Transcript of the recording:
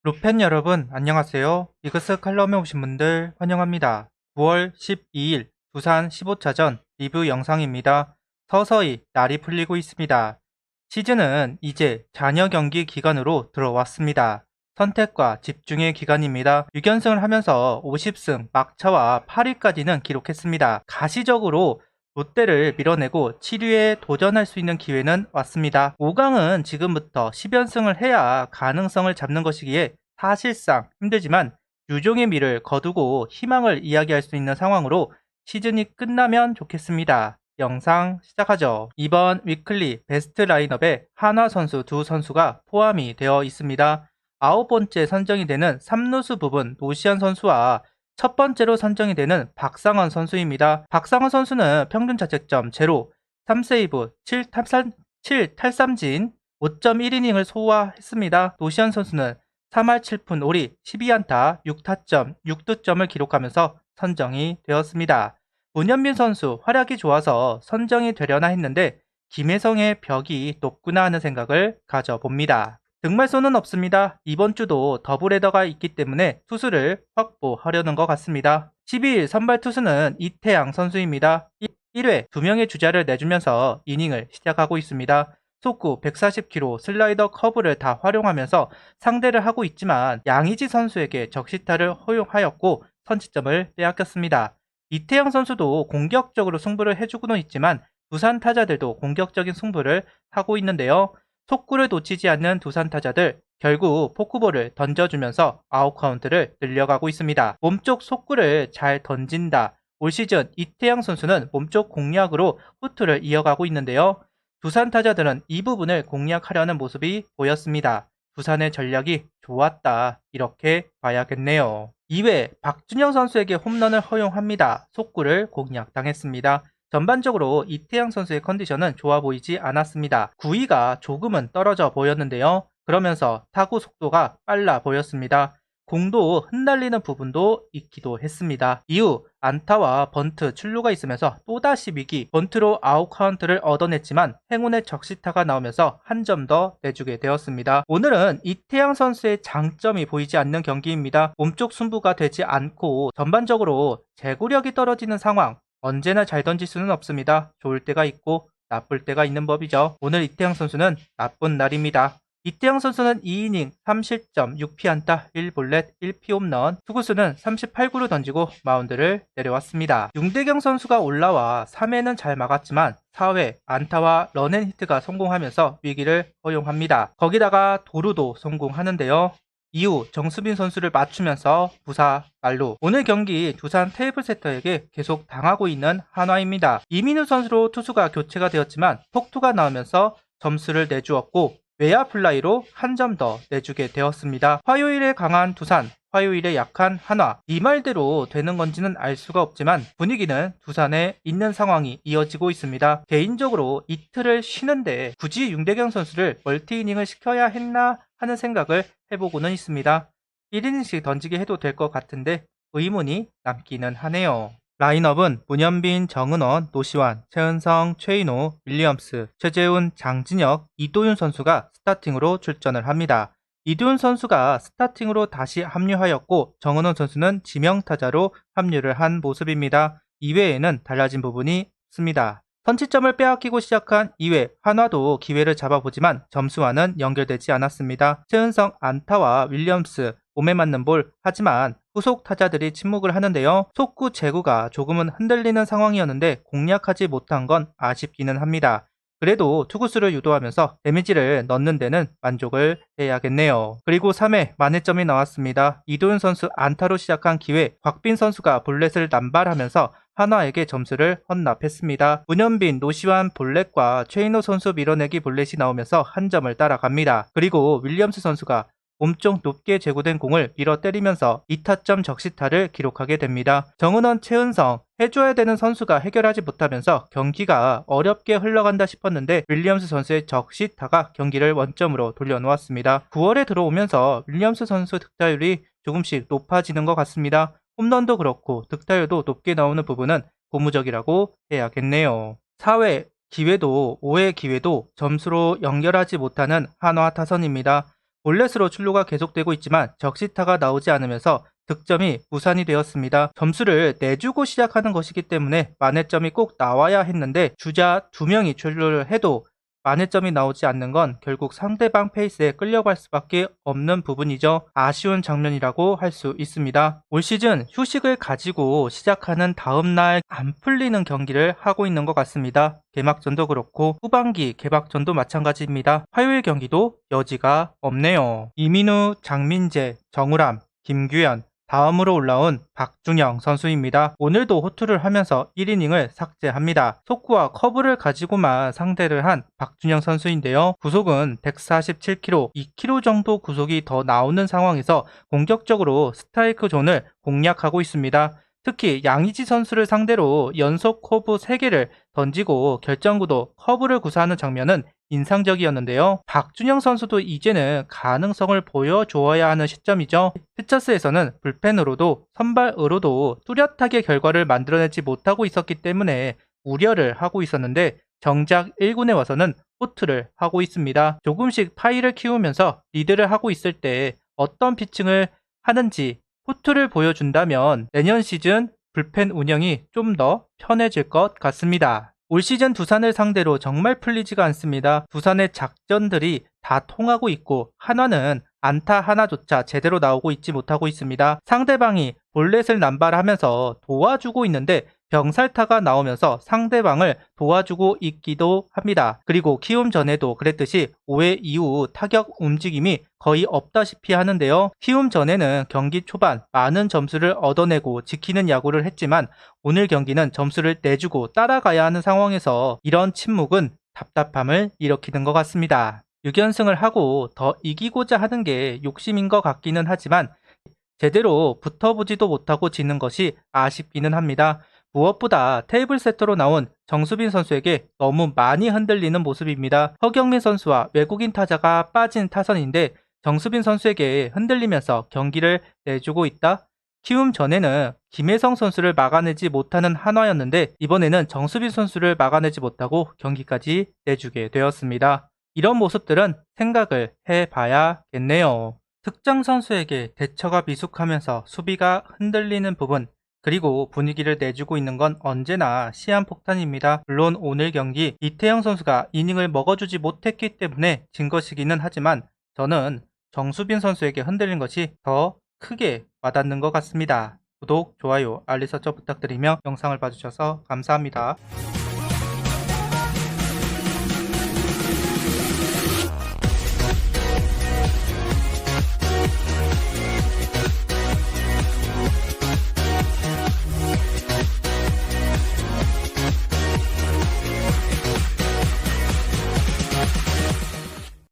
루펜 여러분 안녕하세요. 이그스 칼럼에 오신 분들 환영합니다. 9월 12일 두산 15차전 리뷰 영상입니다. 서서히 날이 풀리고 있습니다. 시즌은 이제 잔여 경기 기간으로 들어왔습니다. 선택과 집중의 기간입니다. 6연승을 하면서 50승 막차와 8위까지는 기록했습니다. 가시적으로 롯데를 밀어내고 7위에 도전할 수 있는 기회는 왔습니다. 5강은 지금부터 10연승을 해야 가능성을 잡는 것이기에 사실상 힘들지만 유종의 미를 거두고 희망을 이야기할 수 있는 상황으로 시즌이 끝나면 좋겠습니다. 영상 시작하죠. 이번 위클리 베스트 라인업에 한화 선수 두 선수가 포함이 되어 있습니다. 9번째 선정이 되는 3루수 부분 노시안 선수와 첫 번째로 선정이 되는 박상원 선수입니다. 박상원 선수는 평균 자책점 0, 3세이브, 7탈삼진, 5.1이닝을 소화했습니다. 노시안 선수는 3할 7푼 5리 12안타 6타점 6득점을 기록하면서 선정이 되었습니다. 문현빈 선수 활약이 좋아서 선정이 되려나 했는데 김혜성의 벽이 높구나 하는 생각을 가져봅니다. 득말소는 없습니다. 이번 주도 더블헤더가 있기 때문에 투수를 확보하려는 것 같습니다. 12일 선발 투수는 이태양 선수입니다. 1회 2명의 주자를 내주면서 이닝을 시작하고 있습니다. 속구 140km 슬라이더 커브를 다 활용하면서 상대를 하고 있지만 양의지 선수에게 적시타를 허용하였고 선취점을 빼앗겼습니다. 이태양 선수도 공격적으로 승부를 해주고는 있지만 두산 타자들도 공격적인 승부를 하고 있는데요. 속구를 놓치지 않는 두산 타자들 결국 포크볼을 던져주면서 아웃카운트를 늘려가고 있습니다. 몸쪽 속구를 잘 던진다. 올 시즌 이태양 선수는 몸쪽 공략으로 후투를 이어가고 있는데요. 두산 타자들은 이 부분을 공략하려는 모습이 보였습니다. 두산의 전략이 좋았다. 이렇게 봐야겠네요. 2회 박준영 선수에게 홈런을 허용합니다. 속구를 공략당했습니다. 전반적으로 이태양 선수의 컨디션은 좋아 보이지 않았습니다. 구위가 조금은 떨어져 보였는데요. 그러면서 타구 속도가 빨라 보였습니다. 공도 흩날리는 부분도 있기도 했습니다. 이후 안타와 번트 출루가 있으면서 또다시 위기 번트로 아웃 카운트를 얻어냈지만 행운의 적시타가 나오면서 한 점 더 내주게 되었습니다. 오늘은 이태양 선수의 장점이 보이지 않는 경기입니다. 몸쪽 승부가 되지 않고 전반적으로 제구력이 떨어지는 상황 언제나 잘 던질 수는 없습니다. 좋을 때가 있고 나쁠 때가 있는 법이죠. 오늘 이태양 선수는 나쁜 날입니다. 이태양 선수는 2이닝 3실점 6피안타 1볼넷 1피홈런 투구수는 38구를 던지고 마운드를 내려왔습니다. 윤대경 선수가 올라와 3회는 잘 막았지만 4회 안타와 런앤히트가 성공하면서 위기를 허용합니다. 거기다가 도루도 성공하는데요. 이후 정수빈 선수를 맞추면서 부사 말루. 오늘 경기 두산 테이블 세터에게 계속 당하고 있는 한화입니다. 이민우 선수로 투수가 교체가 되었지만 폭투가 나오면서 점수를 내주었고 외야 플라이로 한 점 더 내주게 되었습니다. 화요일에 강한 두산, 화요일에 약한 한화. 이 말대로 되는 건지는 알 수가 없지만 분위기는 두산에 있는 상황이 이어지고 있습니다. 개인적으로 이틀을 쉬는데 굳이 윤대경 선수를 멀티이닝을 시켜야 했나 하는 생각을 해보고는 있습니다. 1이닝씩 던지게 해도 될 것 같은데 의문이 남기는 하네요. 라인업은 문현빈, 정은원, 노시환, 최은성, 최인호, 윌리엄스, 최재훈, 장진혁, 이도윤 선수가 스타팅으로 출전을 합니다. 이도윤 선수가 스타팅으로 다시 합류하였고 정은원 선수는 지명타자로 합류를 한 모습입니다. 이외에는 달라진 부분이 없습니다. 선취점을 빼앗기고 시작한 2회 한화도 기회를 잡아보지만 점수와는 연결되지 않았습니다. 최은성 안타와 윌리엄스 몸에 맞는 볼 하지만 후속 타자들이 침묵을 하는데요. 속구 제구가 조금은 흔들리는 상황이었는데 공략하지 못한 건 아쉽기는 합니다. 그래도 투구수를 유도하면서 데미지를 넣는 데는 만족을 해야겠네요. 그리고 3회 만회점이 나왔습니다. 이도윤 선수 안타로 시작한 기회 곽빈 선수가 볼넷을 남발하면서 한화에게 점수를 헌납했습니다. 문현빈, 노시환 볼넷과 최인호 선수 밀어내기 볼넷이 나오면서 한 점을 따라갑니다. 그리고 윌리엄스 선수가 몸쪽 높게 제구된 공을 밀어 때리면서 2타점 적시타를 기록하게 됩니다. 정은원, 최은성 해줘야 되는 선수가 해결하지 못하면서 경기가 어렵게 흘러간다 싶었는데 윌리엄스 선수의 적시타가 경기를 원점으로 돌려놓았습니다. 9월에 들어오면서 윌리엄스 선수 득타율이 조금씩 높아지는 것 같습니다. 홈런도 그렇고 득타율도 높게 나오는 부분은 고무적이라고 해야겠네요. 4회 기회도 5회 기회도 점수로 연결하지 못하는 한화 타선입니다. 볼넷으로 출루가 계속되고 있지만 적시타가 나오지 않으면서 득점이 무산이 되었습니다. 점수를 내주고 시작하는 것이기 때문에 만회점이 꼭 나와야 했는데 주자 2명이 출루를 해도 만회점이 나오지 않는 건 결국 상대방 페이스에 끌려갈 수밖에 없는 부분이죠. 아쉬운 장면이라고 할 수 있습니다. 올 시즌 휴식을 가지고 시작하는 다음날 안 풀리는 경기를 하고 있는 것 같습니다. 개막전도 그렇고 후반기 개막전도 마찬가지입니다. 화요일 경기도 여지가 없네요. 이민우, 장민재, 정우람, 김규현, 다음으로 올라온 박준영 선수입니다. 오늘도 호투를 하면서 1이닝을 삭제합니다. 속구와 커브를 가지고만 상대를 한 박준영 선수인데요. 구속은 147km, 2km 정도 구속이 더 나오는 상황에서 공격적으로 스트라이크 존을 공략하고 있습니다. 특히 양의지 선수를 상대로 연속 커브 3개를 던지고 결정구도 커브를 구사하는 장면은 인상적이었는데요. 박준영 선수도 이제는 가능성을 보여주어야 하는 시점이죠. 피처스에서는 불펜으로도 선발으로도 뚜렷하게 결과를 만들어내지 못하고 있었기 때문에 우려를 하고 있었는데 정작 1군에 와서는 호투를 하고 있습니다. 조금씩 파이를 키우면서 리드를 하고 있을 때 어떤 피칭을 하는지 호투를 보여준다면 내년 시즌 불펜 운영이 좀 더 편해질 것 같습니다. 올 시즌 두산을 상대로 정말 풀리지가 않습니다. 두산의 작전들이 다 통하고 있고 한화는 안타 하나조차 제대로 나오고 있지 못하고 있습니다. 상대방이 볼넷을 남발하면서 도와주고 있는데 병살타가 나오면서 상대방을 도와주고 있기도 합니다. 그리고 키움 전에도 그랬듯이 5회 이후 타격 움직임이 거의 없다시피 하는데요. 키움 전에는 경기 초반 많은 점수를 얻어내고 지키는 야구를 했지만 오늘 경기는 점수를 내주고 따라가야 하는 상황에서 이런 침묵은 답답함을 일으키는 것 같습니다. 6연승을 하고 더 이기고자 하는 게 욕심인 것 같기는 하지만 제대로 붙어보지도 못하고 지는 것이 아쉽기는 합니다. 무엇보다 테이블 세터로 나온 정수빈 선수에게 너무 많이 흔들리는 모습입니다. 허경민 선수와 외국인 타자가 빠진 타선인데 정수빈 선수에게 흔들리면서 경기를 내주고 있다? 키움 전에는 김혜성 선수를 막아내지 못하는 한화였는데 이번에는 정수빈 선수를 막아내지 못하고 경기까지 내주게 되었습니다. 이런 모습들은 생각을 해봐야겠네요. 특정 선수에게 대처가 미숙하면서 수비가 흔들리는 부분 그리고 분위기를 내주고 있는 건 언제나 시한폭탄입니다. 물론 오늘 경기 이태영 선수가 이닝을 먹어주지 못했기 때문에 진 것이기는 하지만 저는 정수빈 선수에게 흔들린 것이 더 크게 와닿는 것 같습니다. 구독, 좋아요, 알림 설정 부탁드리며 영상을 봐주셔서 감사합니다.